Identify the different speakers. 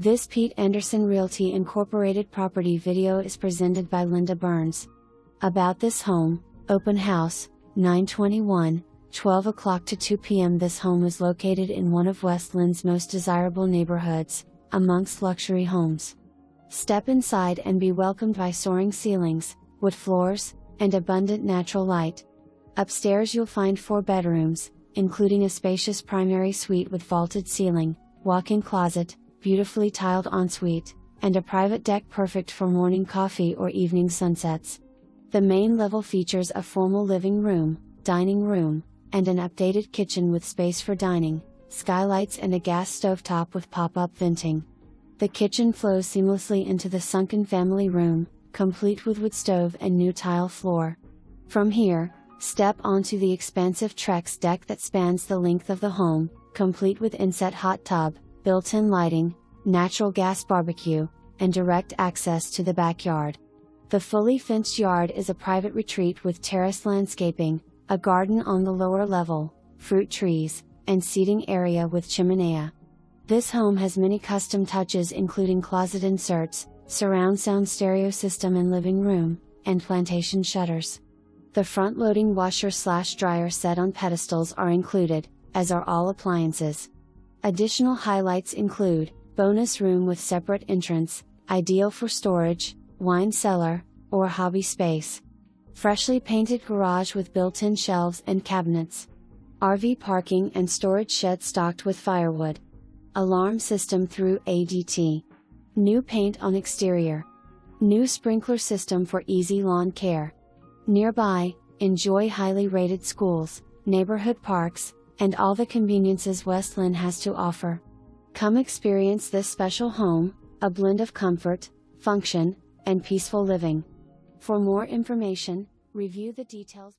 Speaker 1: This Pete Anderson Realty Incorporated property video is presented by Linda Burns. About this home, open house, 9/21, 12 o'clock to 2 p.m. This home is located in one of West Linn's most desirable neighborhoods, amongst luxury homes. Step inside and be welcomed by soaring ceilings, wood floors, and abundant natural light. Upstairs you'll find 4 bedrooms, including a spacious primary suite with vaulted ceiling, walk-in closet, beautifully tiled ensuite, and a private deck perfect for morning coffee or evening sunsets. The main level features a formal living room, dining room, and an updated kitchen with space for dining, skylights and a gas stovetop with pop-up venting. The kitchen flows seamlessly into the sunken family room, complete with wood stove and new tile floor. From here, step onto the expansive Trex deck that spans the length of the home, complete with inset hot tub, built-in lighting, natural gas barbecue, and direct access to the backyard. The fully fenced yard is a private retreat with terraced landscaping, a garden on the lower level, fruit trees, and seating area with chiminea. This home has many custom touches including closet inserts, surround sound stereo system in living room, and plantation shutters. The front-loading washer/dryer set on pedestals are included, as are all appliances. Additional highlights include, bonus room with separate entrance, ideal for storage, wine cellar, or hobby space. Freshly painted garage with built-in shelves and cabinets. RV parking and storage shed stocked with firewood. Alarm system through ADT. New paint on exterior. New sprinkler system for easy lawn care. Nearby, enjoy highly rated schools, neighborhood parks, and all the conveniences West Linn has to offer. Come experience this special home, a blend of comfort, function, and peaceful living. For more information, review the details.